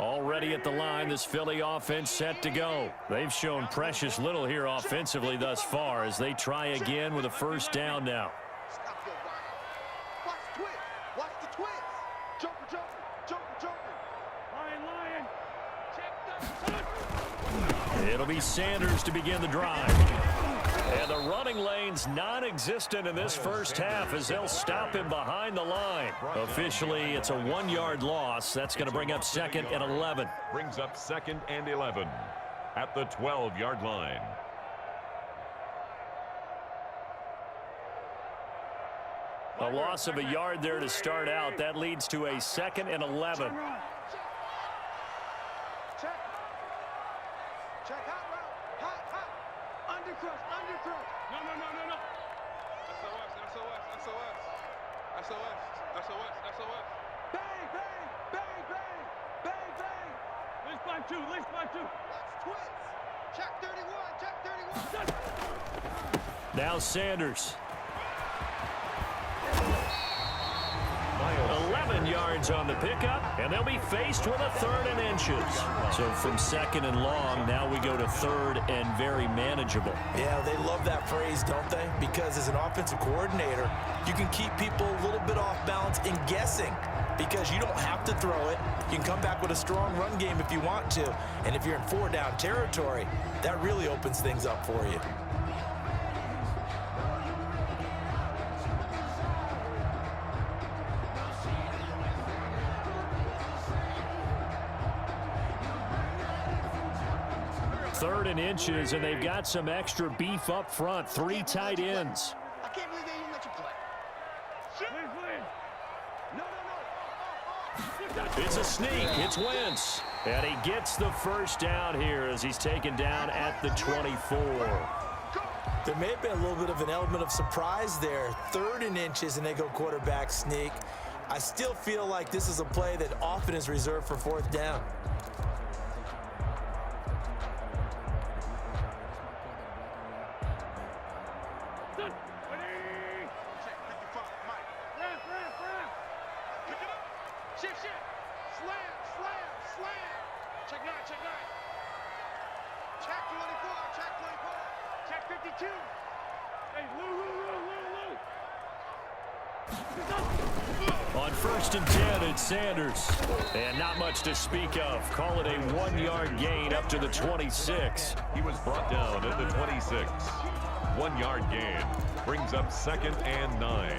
Already at the line, this Philly offense set to go. They've shown precious little here offensively thus far as they try again with a first down now. Watch the twist. Watch the twist. Joker, Joker, Joker, Joker. Lion. Check It'll be Sanders to begin the drive. And the running lane's non-existent in this first half as they'll stop him behind the line. Officially, it's a 1-yard loss. That's going to bring up 2nd and 11. Brings up 2nd and 11 at the 12-yard line. A loss of a yard there to start out. That leads to a 2nd and 11. Check hot route. Hot. Undercrush. No. SOS. Bang. List by two. Watch twist. Check 31. Now Sanders. 11 yards on the pickup, and they'll be faced with a 3rd and inches. So from 2nd and long, now we go to 3rd and very manageable. Yeah, they love that phrase, don't they? Because as an offensive coordinator, you can keep people a little bit off balance and guessing because you don't have to throw it. You can come back with a strong run game if you want to. And if you're in 4-down territory, that really opens things up for you. Third and inches, and they've got some extra beef up front. 3 tight ends. I can't believe they even let you play. No. It's a sneak. It's Wentz. And he gets the first down here as he's taken down at the 24. There may have been a little bit of an element of surprise there. 3rd and inches, and they go quarterback sneak. I still feel like this is a play that often is reserved for 4th down. On 1st and 10, it's Sanders. And not much to speak of. Call it a 1-yard gain up to the 26. He was brought down at the 26. 1-yard gain brings up 2nd and 9.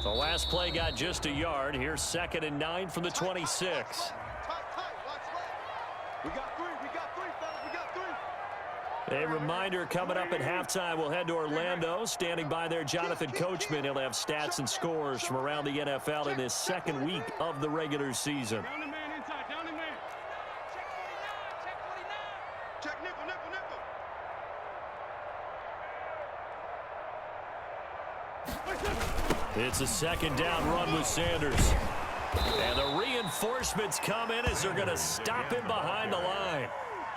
The last play got just a yard. Here's 2nd and 9 from the 26. We got three, fellas. We got 3. A reminder coming up at halftime. We'll head to Orlando. Standing by there, Jonathan Coachman. He'll have stats and scores from around the NFL in his 2nd week of the regular season. Down the man inside. Down the man. Check 49. Check nickel. It's a 2nd down run with Sanders. And the reinforcements come in as they're going to stop him behind the line.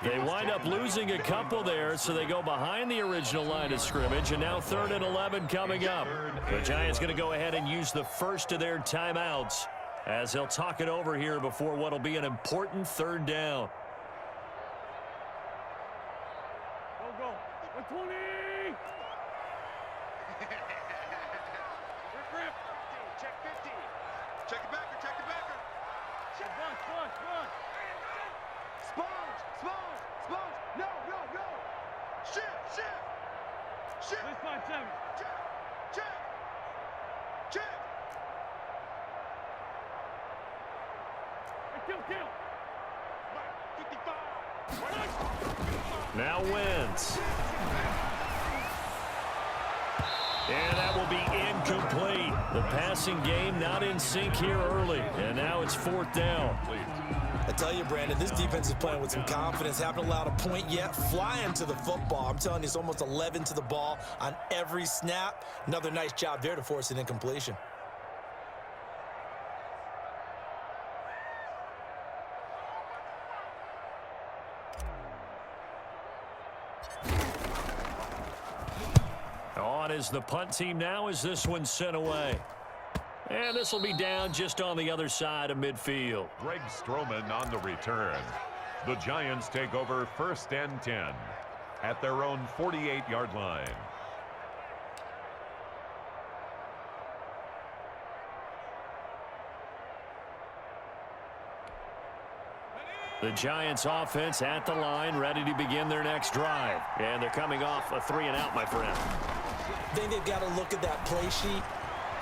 They wind up losing a couple there, so they go behind the original line of scrimmage, and now 3rd and 11 coming up. The Giants going to go ahead and use the first of their timeouts as they'll talk it over here before what will be an important 3rd down. Go. 20. Rip. Check 50. Check the backer. Check bunch. Sponge. No. Shift. List by 7. Check. Kill. 55. Now Wentz. And that will be incomplete. The passing game not in sync here early. And now it's 4th down. I tell you, Brandon, this defense is playing with some confidence. Haven't allowed a point yet. Flying to the football. I'm telling you, it's almost 11 to the ball on every snap. Another nice job there to force an incompletion. spot is the punt team now as this one's sent away. And this will be down just on the other side of midfield. Greg Stroman on the return. The Giants take over 1st and 10 at their own 48-yard line. The Giants offense at the line, ready to begin their next drive. And they're coming off a 3-and-out, my friend. I think they've got to look at that play sheet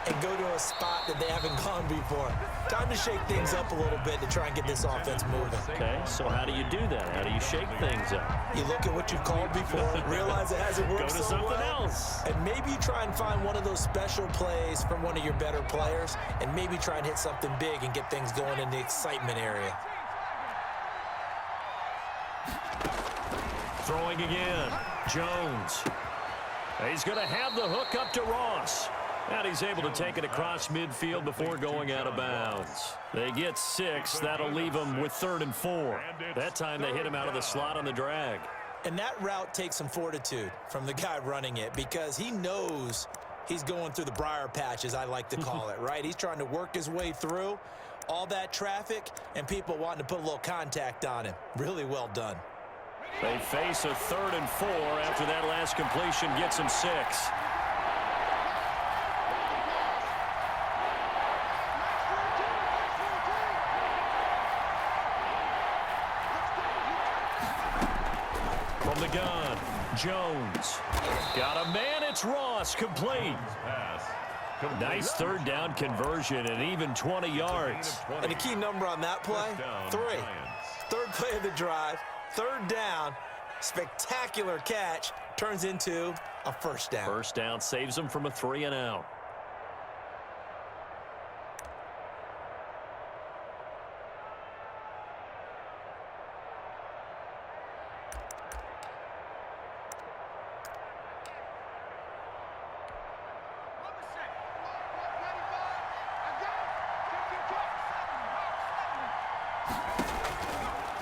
and go to a spot that they haven't gone before. Time to shake things up a little bit to try and get this offense moving. Okay, so how do you do that? How do you shake things up? You look at what you've called before, realize it hasn't worked Go to so something well, else. and maybe you try and find one of those special plays from one of your better players, and maybe try and hit something big and get things going in the excitement area. Throwing again. Jones. He's going to have the hook up to Ross. And he's able to take it across midfield before going out of bounds. They get 6. That'll leave them with 3rd and 4. That time they hit him out of the slot on the drag. And that route takes some fortitude from the guy running it because he knows he's going through the briar patch, as I like to call it, right? He's trying to work his way through all that traffic and people wanting to put a little contact on him. Really well done. They face a 3rd and 4 after that last completion gets them 6. From the gun, Jones. Got a man, it's Ross, complete. Nice 3rd down conversion and even 20 yards. And the key number on that play, 3. 3rd play of the drive, 3rd down, spectacular catch, turns into a 1st down. 1st down saves them from a 3-and-out.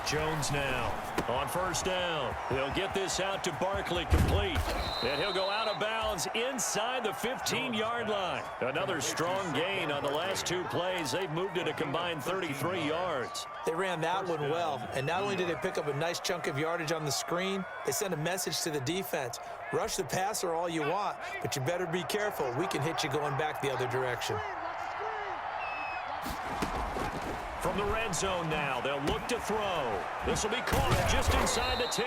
Jones now on 1st down. He'll get this out to Barkley, complete. And he'll go out of bounds inside the 15-yard line. Another strong gain on the last 2 plays. They've moved it a combined 33 yards. They ran that one well, and not only did they pick up a nice chunk of yardage on the screen, they sent a message to the defense. Rush the passer all you want, but you better be careful. We can hit you going back the other direction. From the red zone now, they'll look to throw. This will be caught just inside the 10.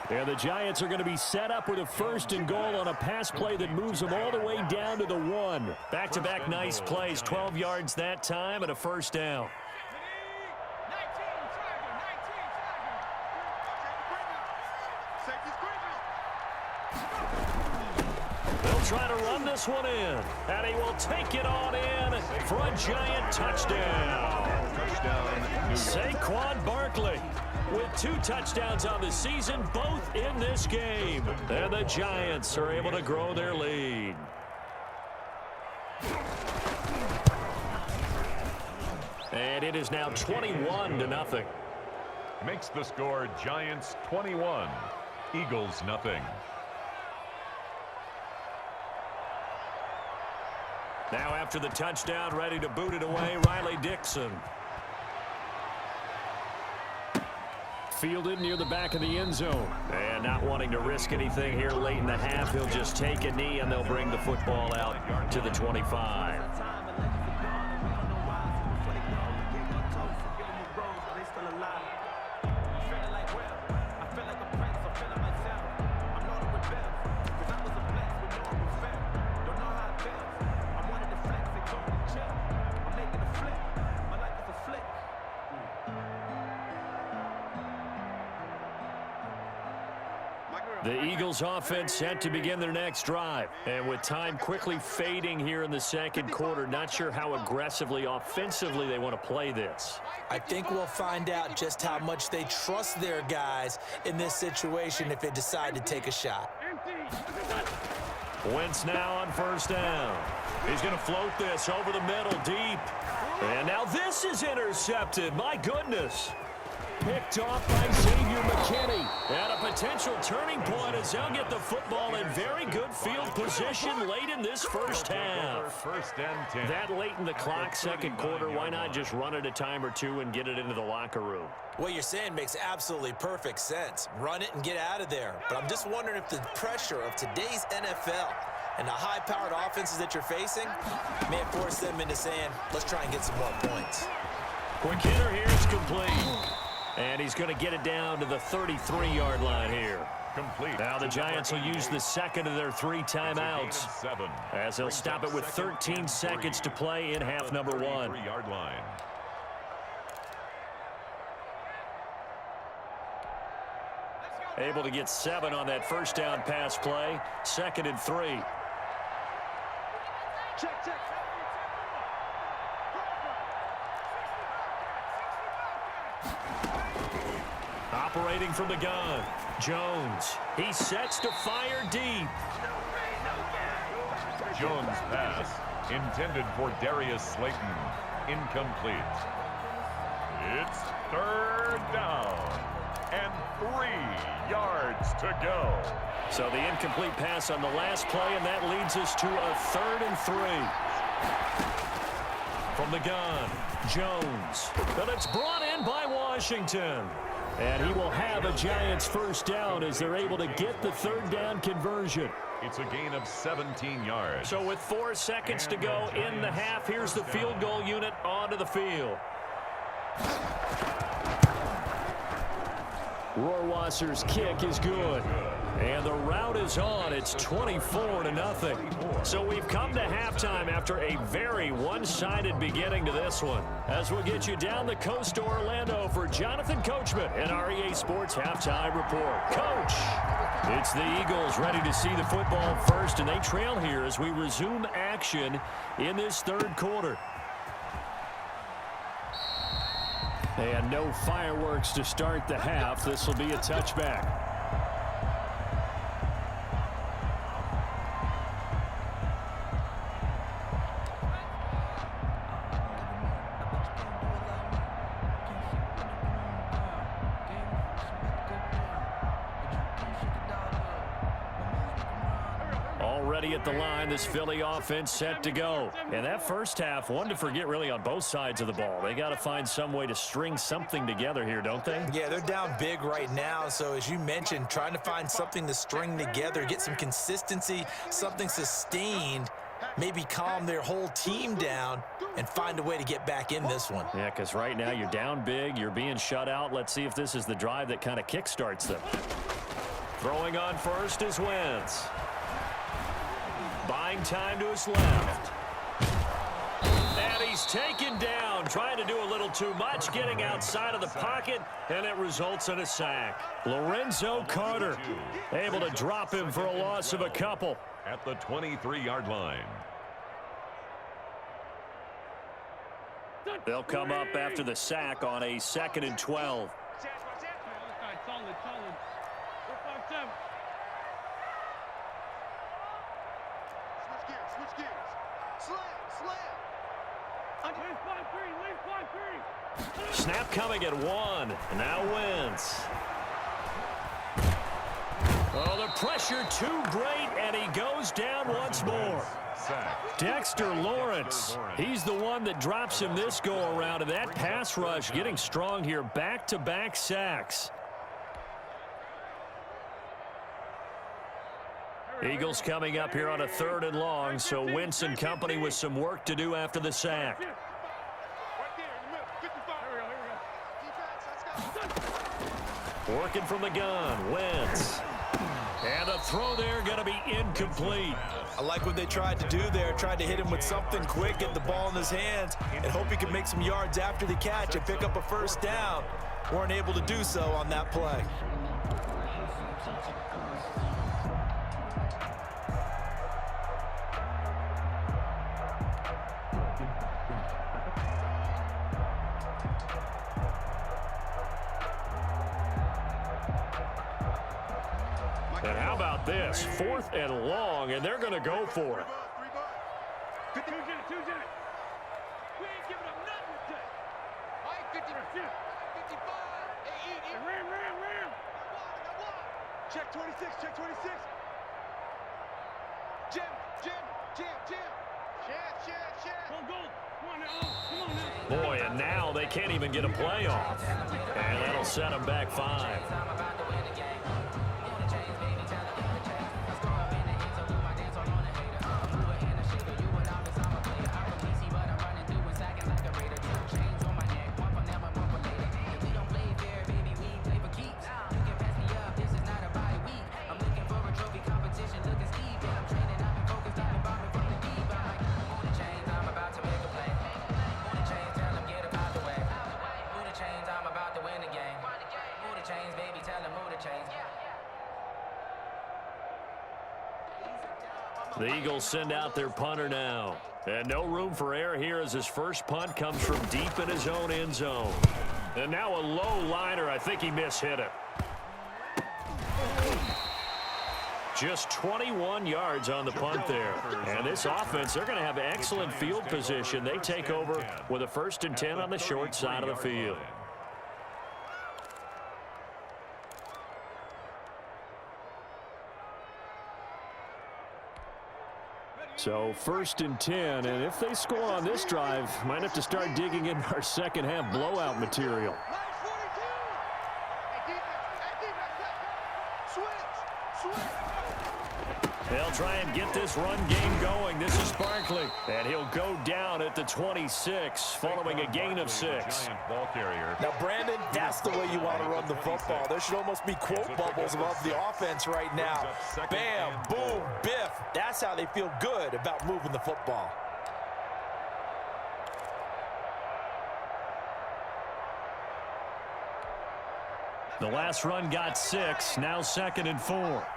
And the Giants are going to be set up with a 1st and goal on a pass play that moves them all the way down to the 1. Back-to-back nice plays, 12 yards that time and a 1st down. They'll try to run this one in, and he will take it on in for a Giant touchdown. Saquon Barkley with 2 touchdowns on the season, both in this game. And the Giants are able to grow their lead. And it is now 21-0. Makes the score Giants 21, Eagles nothing. Now after the touchdown, ready to boot it away, Riley Dixon. Fielded near the back of the end zone. And not wanting to risk anything here late in the half, he'll just take a knee and they'll bring the football out to the 25. The Eagles offense set to begin their next drive. And with time quickly fading here in the 2nd quarter, not sure how aggressively, offensively they want to play this. I think we'll find out just how much they trust their guys in this situation if they decide to take a shot. Wentz now on 1st down. He's going to float this over the middle deep. And now this is intercepted. My goodness. Picked off by Xavier McKinney. And a potential turning point as they'll get the football in very good field position late in this first half. First and 10. That late in the clock, second quarter, why not just run it a time or two and get it into the locker room? What you're saying makes absolutely perfect sense. Run it and get out of there. But I'm just wondering if the pressure of today's NFL and the high-powered offenses that you're facing may have forced them into saying, let's try and get some more points. Quick hitter here is complete. And he's going to get it down to the 33-yard line here. Complete. Now the Giants will use the second of their 3 timeouts as they'll stop it with 13 seconds to play in half number 1. 33-yard line. Able to get 7 on that first down pass play. 2nd and 3. Check. Operating from the gun, Jones. He sets to fire deep. Jones' pass intended for Darius Slayton. Incomplete. It's 3rd down and 3 yards to go. So the incomplete pass on the last play, and that leads us to a 3rd and 3. From the gun, Jones. But it's brought in by Washington. And he will have a Giants first down as they're able to get the 3rd down conversion. It's a gain of 17 yards. So with 4 seconds to go in the half, here's the field goal unit onto the field. Rohrwasser's kick is good. And the route is on. It's 24-0. So we've come to halftime after a very one-sided beginning to this one. As we'll get you down the coast to Orlando for Jonathan Coachman and our EA Sports Halftime Report. Coach, it's the Eagles ready to see the football first, and they trail here as we resume action in this 3rd quarter. And no fireworks to start the half. This will be a touchback. Already at the line, this Philly offense set to go. And that first half, one to forget really on both sides of the ball. They got to find some way to string something together here, don't they? Yeah, they're down big right now. So as you mentioned, trying to find something to string together, get some consistency, something sustained, maybe calm their whole team down and find a way to get back in this one. Yeah, because right now you're down big, you're being shut out. Let's see if this is the drive that kind of kickstarts them. Throwing on first is Wentz. Buying time to his left. And he's taken down, trying to do a little too much, getting outside of the pocket, and it results in a sack. Lorenzo Carter able to drop him for a loss of a couple. At the 23-yard line. They'll come up after the sack on a 2nd and 12. Switch gears. Slam. Snap coming at 1. Now Wentz. Oh, the pressure too great, and he goes down once more. Dexter Lawrence, he's the one that drops him this go-around, and that pass rush getting strong here. Back-to-back sacks. Eagles coming up here on a 3rd and long, so Wentz and company with some work to do after the sack. Working from the gun, Wentz. And the throw there going to be incomplete. I like what they tried to do there, tried to hit him with something quick, get the ball in his hands, and hope he could make some yards after the catch and pick up a first down. Weren't able to do so on that play. And how about this? 4th and long, and they're going to go for it. We ain't giving up nothing today. 55, 8. Check 26, check 26. Jim. Boy, and now they can't even get a play off. And that'll set them back 5. The Eagles send out their punter now. And no room for error here as his first punt comes from deep in his own end zone. And now a low liner. I think he mishit it. Just 21 yards on the punt there. And this offense, they're going to have excellent field position. They take over with a 1st and 10 on the short side of the field. So 1st and 10, and if they score on this drive, might have to start digging in our second half blowout material. They'll try and get this run game going. This is Barkley, and he'll go down at the 26 following a gain of 6. Now, Brandon, that's the way you want to run the football. There should almost be quote bubbles above the offense right now. Bam, boom, biff. That's how they feel good about moving the football. The last run got 6, now 2nd and 4.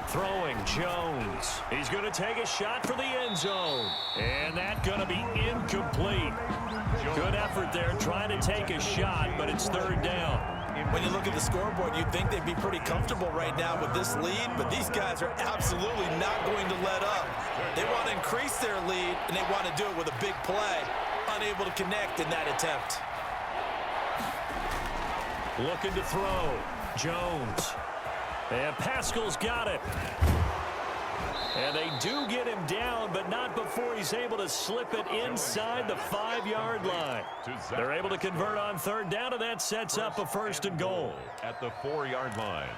Throwing Jones. He's going to take a shot for the end zone. And that's going to be incomplete. Good effort there trying to take a shot, but it's 3rd down. When you look at the scoreboard, you'd think they'd be pretty comfortable right now with this lead, but these guys are absolutely not going to let up. They want to increase their lead, and they want to do it with a big play. Unable to connect in that attempt. Looking to throw. Jones. And Pascal's got it. And they do get him down, but not before he's able to slip it inside the 5-yard line. They're able to convert on 3rd down, and that sets up a 1st and goal. At the 4-yard line.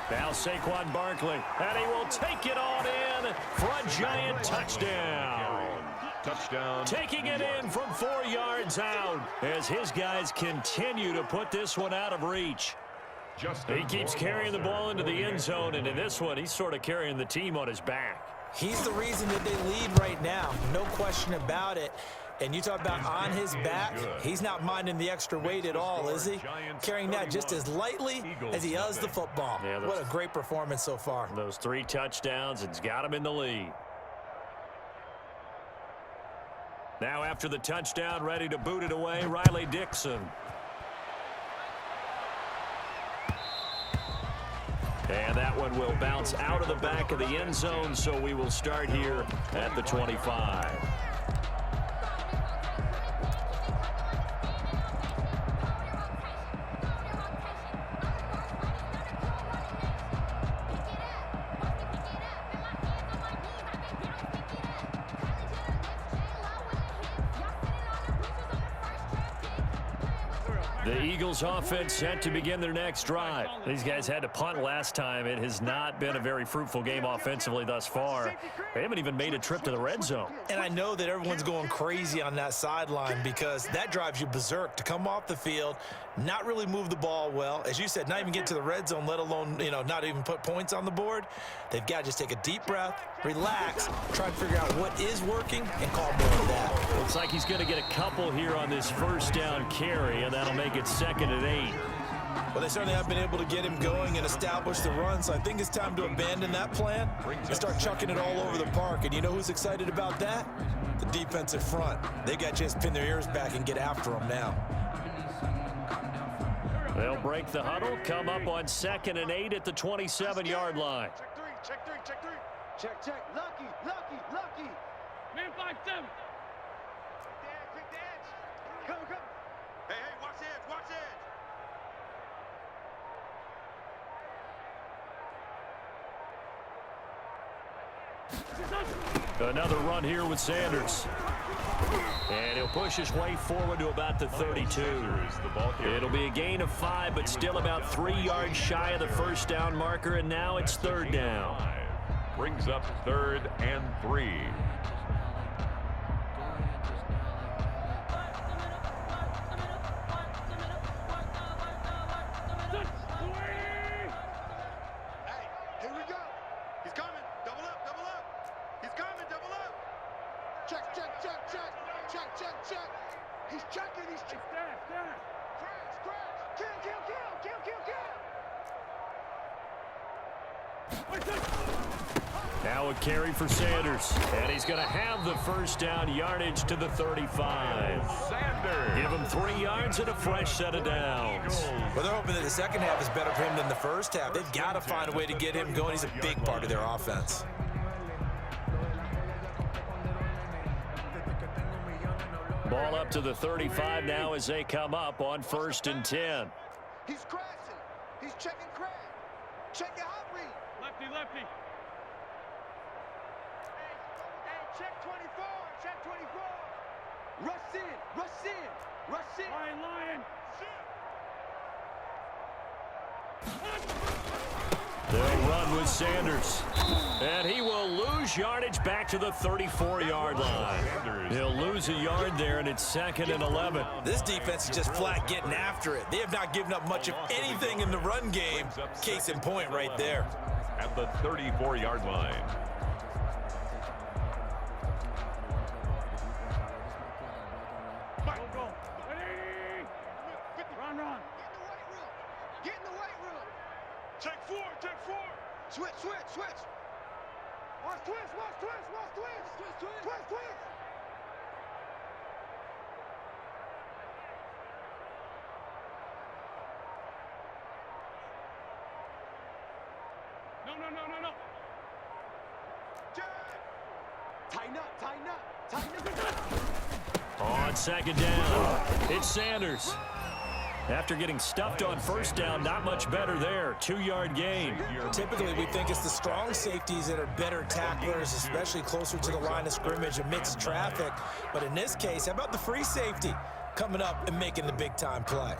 Now Saquon Barkley, and he will take it on in for a giant touchdown. Taking it in from 4 yards out as his guys continue to put this one out of reach. He keeps carrying the ball into the end zone, and in this one, he's sort of carrying the team on his back. He's the reason that they lead right now, no question about it. And you talk about on his back, he's not minding the extra weight at all, is he? Carrying that just as lightly as he does the football. Yeah, what a great performance so far. Those 3 touchdowns, it's got him in the lead. Now after the touchdown, ready to boot it away, Riley Dixon. And that one will bounce out of the back of the end zone, so we will start here at the 25. The Eagles offense set to begin their next drive. These guys had to punt last time. It has not been a very fruitful game offensively thus far. They haven't even made a trip to the red zone. And I know that everyone's going crazy on that sideline because that drives you berserk to come off the field, not really move the ball well. As you said, not even get to the red zone, let alone, not even put points on the board. They've got to just take a deep breath, relax, try to figure out what is working, and call more of that. Looks like he's going to get a couple here on this 1st down carry, and that'll make it 2nd and 8. Well, they certainly have been able to get him going and establish the run, so I think it's time to abandon that plan and start chucking it all over the park. And you know who's excited about that? The defensive front. They got a chance to pin their ears back and get after him now. They'll break the huddle, come up on 2nd and 8 at the 27-yard line. Check three, check three, check three. Check. Lucky. Man, 5-7. Take the edge. Come. Hey, watch the edge, watch the edge. Another run here with Sanders. And he'll push his way forward to about the 32. It'll be a gain of 5, but still about 3 yards shy of the first down marker, and now it's 3rd down. Brings up 3rd and 3. Hey, here we go. He's coming. Double up. He's coming, double up. Check. He's checking. Crash. Kill. Now a carry for Sanders, and he's going to have the first down, yardage to the 35. Sanders. Give him 3 yards and a fresh set of downs. Well, they're hoping that the second half is better for him than the first half. They've got to find a way to get him going. He's a big part of their offense. Ball up to the 35 now as they come up on 1st and 10. He's crashing. He's checking crash. Check your hot read. Lefty. Hey, check 24. Rush in. Lion. They'll run with Sanders. And he will lose yardage back to the 34-yard line. He'll lose a yard there, and it's 2nd and 11. This defense is just flat getting after it. They have not given up much of anything in the run game. Case in point right there. At the 34-yard line. Run. Get in the weight room. Take four. Switch. Watch twist. No. Tighten up. On 2nd down, it's Sanders. After getting stuffed on 1st down, not much better there. 2-yard gain. Typically, we think it's the strong safeties that are better tacklers, especially closer to the line of scrimmage amidst traffic. But in this case, how about the free safety coming up and making the big-time play?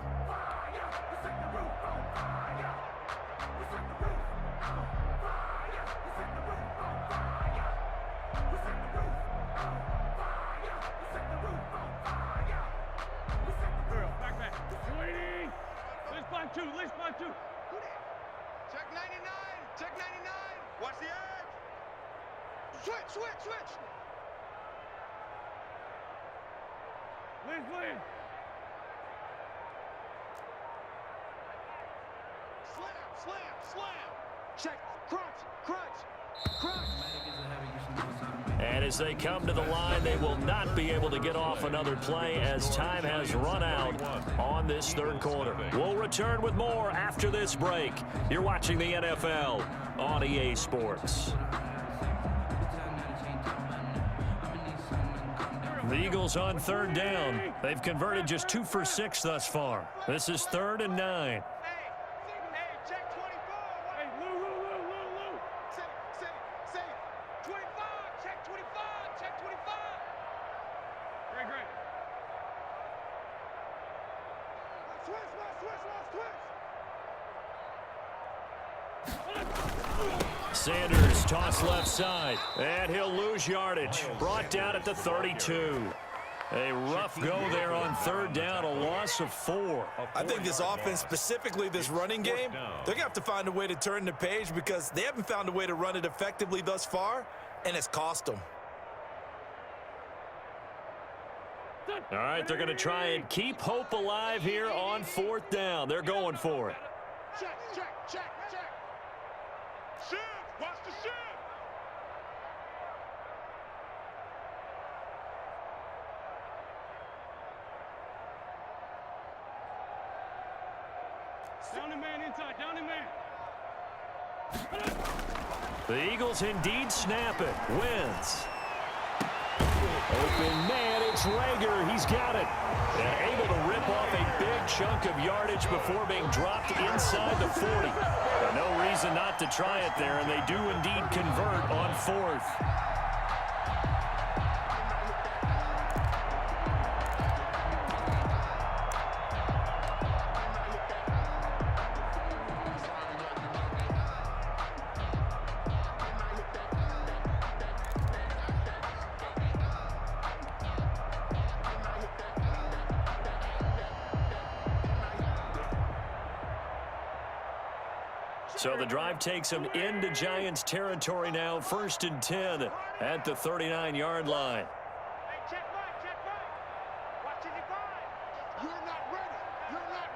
Let's two. Check 99. Watch the edge. Switch. Lynn. Slam. Check. Crunch. And as they come to the line, they will not be able to get off another play as time has run out on this 3rd quarter. We'll return with more after this break. You're watching the NFL on EA Sports. The Eagles on 3rd down. They've converted just 2 for 6 thus far. This is 3rd and 9. Sanders toss left side, and he'll lose yardage. Brought down at the 32. A rough go there on 3rd down, a loss of 4. I think this offense, specifically this running game, they're going to have to find a way to turn the page because they haven't found a way to run it effectively thus far, and it's cost them. All right, they're going to try and keep hope alive here on 4th down. They're going for it. Check, check, check, check. Shift, watch the shift. Down the man inside, down the man. The Eagles indeed snap it. Wins. Open man, it's Rager. He's got it. And able to rip off a big chunk of yardage before being dropped inside the 40. But no reason not to try it there, and they do indeed convert on 4th. So the drive takes them into Giants territory now. 1st and 10 at the 39-yard line. Hey, check Mike, check Mike. Watch it divide. You're not ready. You're not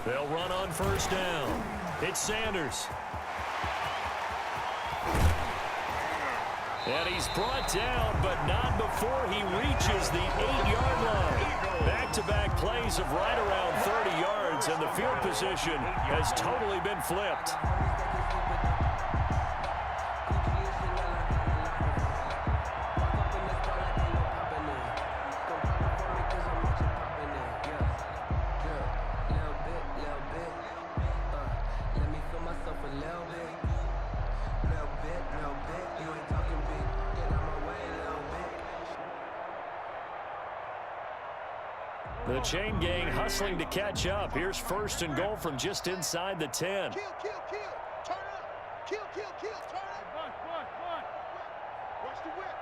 ready. They'll run on 1st down. It's Sanders. And he's brought down, but not before he reaches the 8-yard line. Back-to-back plays of right around 30 yards, and the field position has totally been flipped. The chain gang hustling to catch up. Here's 1st and goal from just inside the 10. Kill, kill, kill. Turn up. Kill, kill, kill. Turn up. Watch the whip.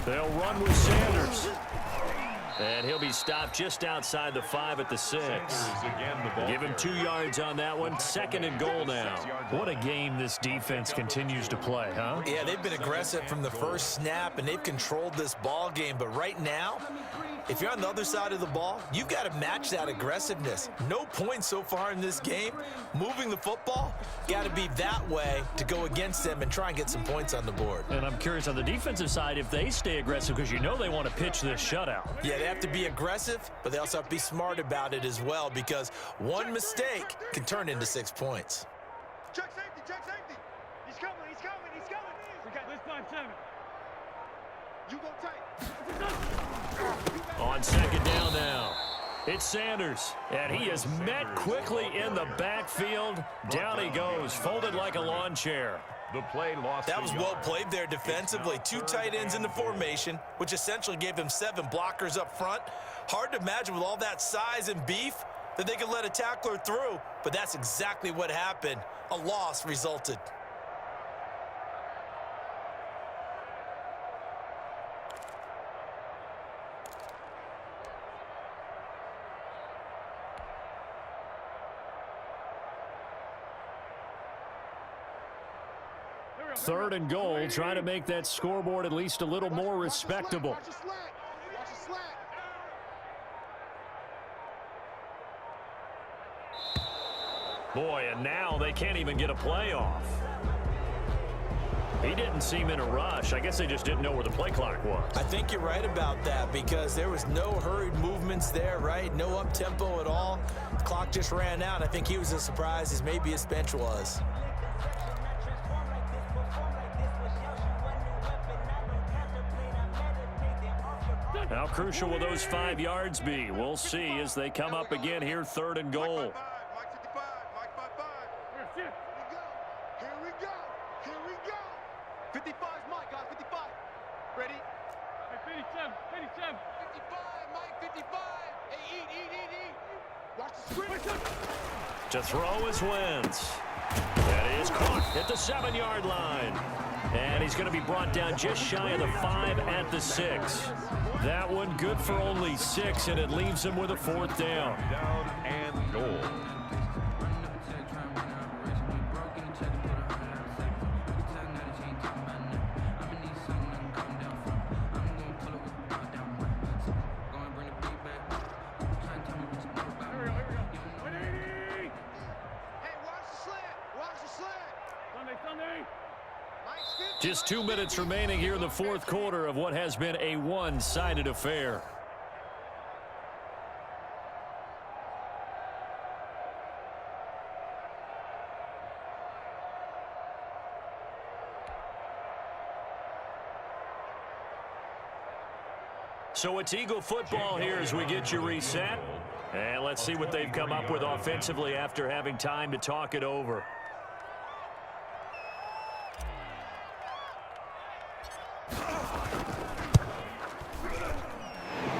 They'll run with Sanders. And he'll be stopped just outside the 5 at the 6. Give him 2 yards on that one. 2nd and goal now. What a game this defense continues to play, huh? Yeah, they've been aggressive from the first snap, and they've controlled this ball game. But right now, if you're on the other side of the ball, you've got to match that aggressiveness. No points so far in this game. Moving the football, got to be that way to go against them and try and get some points on the board. And I'm curious on the defensive side if they stay aggressive, because you know they want to pitch this shutout. Yeah, they have to be aggressive, but they also have to be smart about it as well, because one mistake can turn into 6 points. Check safety, check safety. He's coming, he's coming, he's coming. We got this 5-7. You go tight. On 2nd down now, it's Sanders, and he is met quickly in the backfield. Down he goes, folded like a lawn chair. The play lost. That was well played there defensively. 2 tight ends in the formation, which essentially gave him 7 blockers up front. Hard to imagine with all that size and beef that they could let a tackler through, but that's exactly what happened. A loss resulted. Third and goal, trying to make that scoreboard at least a little more respectable. Watch the slack. Watch the slack. Boy, and now they can't even get a play off. He didn't seem in a rush. I guess they just didn't know where the play clock was. I think you're right about that, because there was no hurried movements there, right? No up-tempo at all. The clock just ran out. I think he was as surprised as maybe his bench was. How crucial will those 5 yards be? We'll see as they come up again here, 3rd and goal. Mike 55, Mike 55. Here we go. Here we go. 55's Mike, guys, 55. Ready? Hey, 57, 57. 55, Mike 55. Hey, eat. Watch the screen. To throw is Wentz. That is caught at the 7-yard line. And he's going to be brought down just shy of the 5 at the 6. That one good for only 6, and it leaves him with a 4th down. Down and goal. Just 2 minutes remaining here in the fourth quarter of what has been a one-sided affair. So it's Eagle football here as we get you reset. And let's see what they've come up with offensively after having time to talk it over.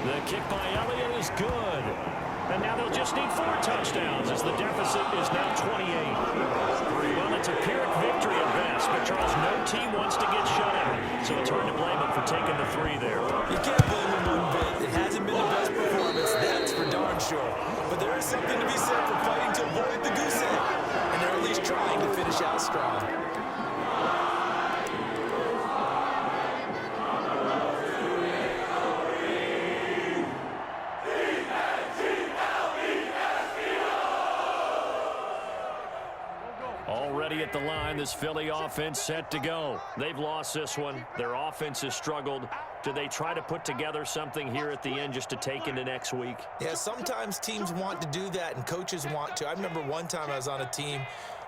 The kick by Elliott is good. And now they'll just need 4 touchdowns as the deficit is now 28. Well, it's a Pyrrhic victory at best, but Charles, no team wants to get shut out. So it's hard to blame them for taking the 3 there. You can't blame them one bit. It hasn't been the best performance, that's for darn sure. But there is something to be said for fighting to avoid the goose egg. And they're at least trying to finish out strong. Already at the line, this Philly offense set to go. They've lost this one. Their offense has struggled. Do they try to put together something here at the end just to take into next week? Yeah, sometimes teams want to do that and coaches want to. I remember one time I was on a team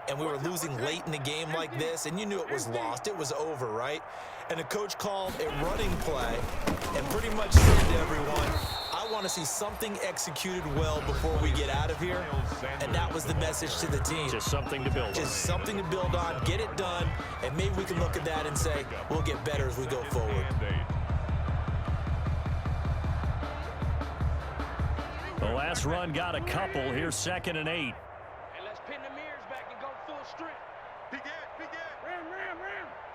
and we were losing late in the game like this, and you knew it was lost. It was over, right? And the coach called a running play and pretty much said to everyone, I want to see something executed well before we get out of here. And that was the message to the team. Just something to build on. Just something to build on, get it done, and maybe we can look at that and say, we'll get better as we go forward. The last run got a couple. Here's 2nd and 8. And let's pin the mirrors back and go full strength. Begin. Ram.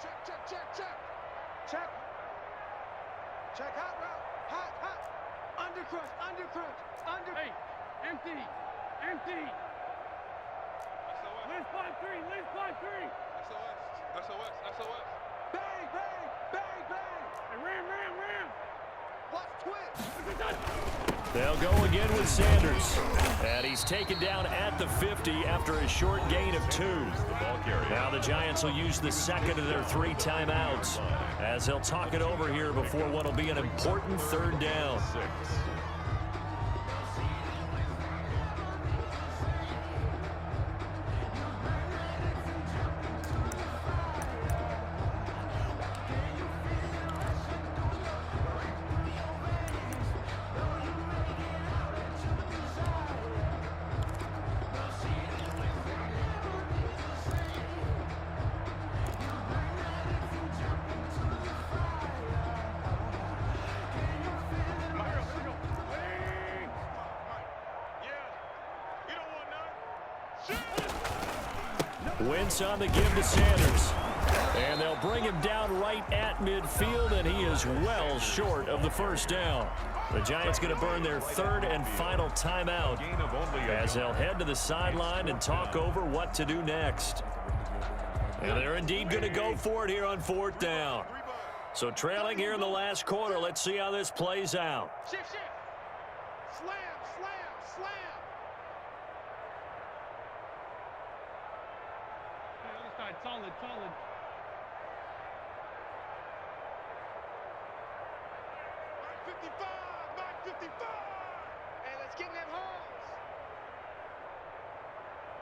Check. Check, hot route. Under. Hey, empty. Let's 5-3. SOS. Bang. Hey, ram. Watch twist. They'll go again with Sanders. And he's taken down at the 50 after a short gain of 2. Now the Giants will use the second of their 3 timeouts as they'll talk it over here before what will be an important 3rd down. Wentz on the give to Sanders. And they'll bring him down right at midfield, and he is well short of the 1st down. The Giants going to burn their 3rd and final timeout as they'll head to the sideline and talk over what to do next. And they're indeed going to go for it here on 4th down. So trailing here in the last quarter, let's see how this plays out. Shift. Slam. Other side, solid. Mark 55. Hey, let's get in them holes.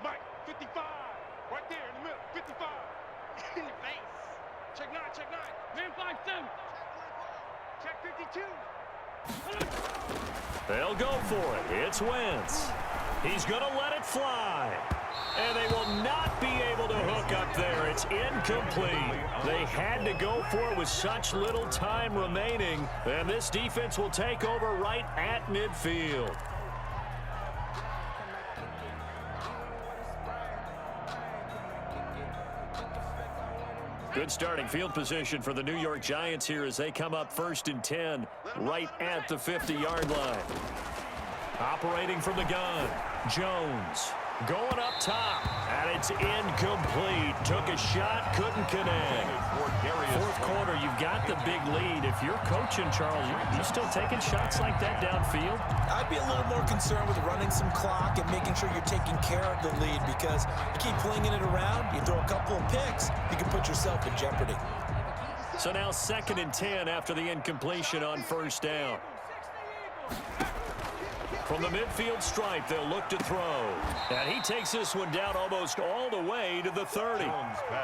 Mike, 55. Right there in the middle, 55. In the face. Check 9. Man 5-7. Check 52. They'll go for it. It's Wentz. He's going to let it fly. And they will not be able to hook up there. It's incomplete. They had to go for it with such little time remaining. And this defense will take over right at midfield. Good starting field position for the New York Giants here as they come up 1st and 10 right at the 50-yard line. Operating from the gun, Jones going up top, and it's incomplete. Took a shot, couldn't connect. 4th quarter, you've got the big lead. If you're coaching, Charles, you still taking shots like that downfield? I'd be a little more concerned with running some clock and making sure you're taking care of the lead, because you keep flinging it around, you throw a couple of picks, you can put yourself in jeopardy. So now 2nd and 10 after the incompletion on first down. From the midfield stripe, they'll look to throw. And he takes this one down almost all the way to the 30.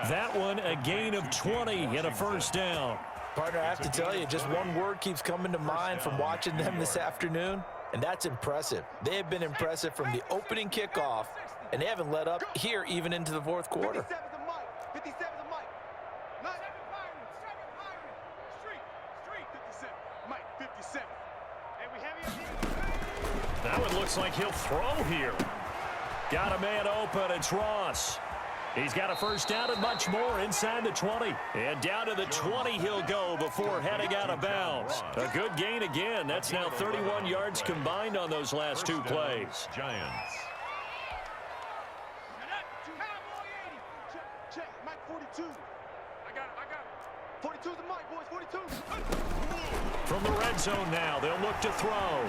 That one a gain of 20 and a first down. Partner, I have to tell you, just one word keeps coming to mind from watching them this afternoon, and that's impressive. They have been impressive from the opening kickoff, and they haven't let up here even into the fourth quarter. 57's a Mike. 57's a Mike. 57. Mike, 57. And we have him. That one looks like he'll throw here. Got a man open. It's Ross. He's got a first down and much more inside the 20. And down to the 20 he'll go before heading out of bounds. A good gain again. That's now 31 yards combined on those last two plays. Giants. Check. Mike, 42. I got it. 42's a Mike, boys. 42. From the red zone now, they'll look to throw.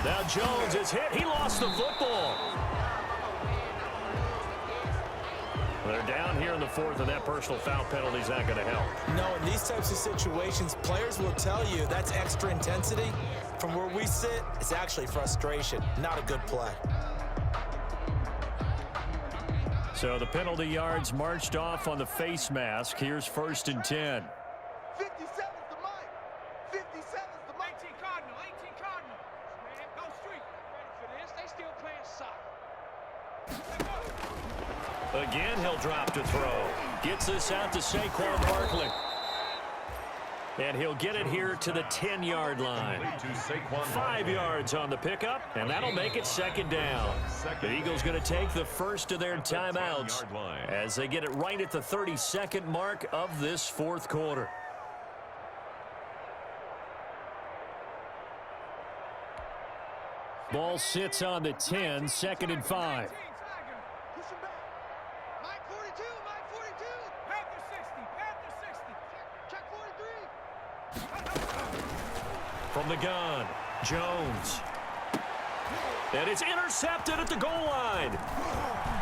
Now Jones is hit. He lost the football. They're down here in the fourth, and that personal foul penalty is not going to help. No, in these types of situations, players will tell you that's extra intensity. From where we sit, it's actually frustration, not a good play. So the penalty yards marched off on the face mask. Here's 1st and 10. 57's the Mike. 57's the Mike. 18 Cardinal. Man, go street. Ready for this? They still playing soccer. Again, he'll drop to throw. Gets this out to Saquon Barkley. And he'll get it here to the 10-yard line. 5 yards on the pickup, and that'll make it 2nd down. The Eagles going to take the first of their timeouts as they get it right at the 32nd mark of this fourth quarter. Ball sits on the 10, 2nd and 5. Push him back. Mike, 42. Mike, 42. Panther 60. Check 43. From the gun, Jones. And it's intercepted at the goal line.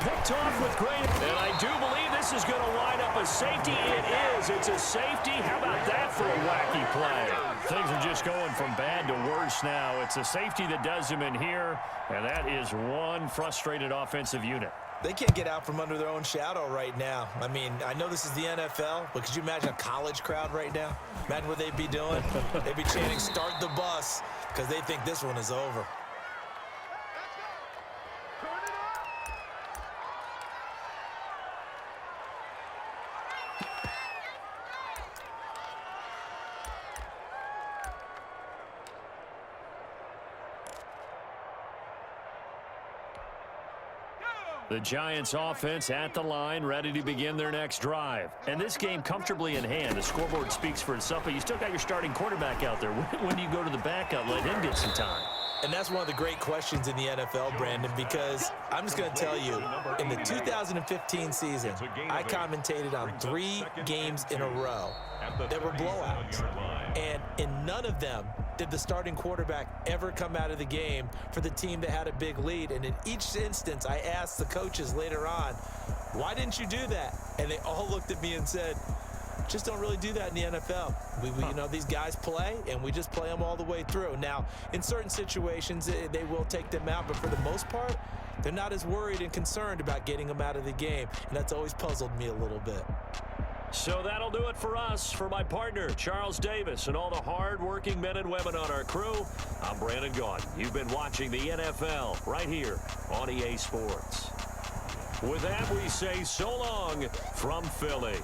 Picked off with great. And I do believe this is going to wind up a safety. It is. It's a safety. How about that for a wacky play? Things are just going from bad to worse now. It's a safety that does him in here, and that is one frustrated offensive unit. They can't get out from under their own shadow right now. I mean, I know this is the NFL, but could you imagine a college crowd right now? Imagine what they'd be doing. They'd be chanting, "Start the bus," because they think this one is over. The Giants offense at the line, ready to begin their next drive. And this game comfortably in hand. The scoreboard speaks for itself, but you still got your starting quarterback out there. When do you go to the backup, let him get some time? And that's one of the great questions in the NFL, Brandon, because I'm just going to tell you, in the 2015 season, I commentated on 3 games in a row that were blowouts. And in none of them did the starting quarterback ever come out of the game for the team that had a big lead. And in each instance, I asked the coaches later on, why didn't you do that? And they all looked at me and said, just don't really do that in the NFL. You know, these guys play, and we just play them all the way through. Now, in certain situations, they will take them out, but for the most part, they're not as worried and concerned about getting them out of the game, and that's always puzzled me a little bit. So that'll do it for us. For my partner, Charles Davis, and all the hard-working men and women on our crew, I'm Brandon Gaudin. You've been watching the NFL right here on EA Sports. With that, we say so long from Philly.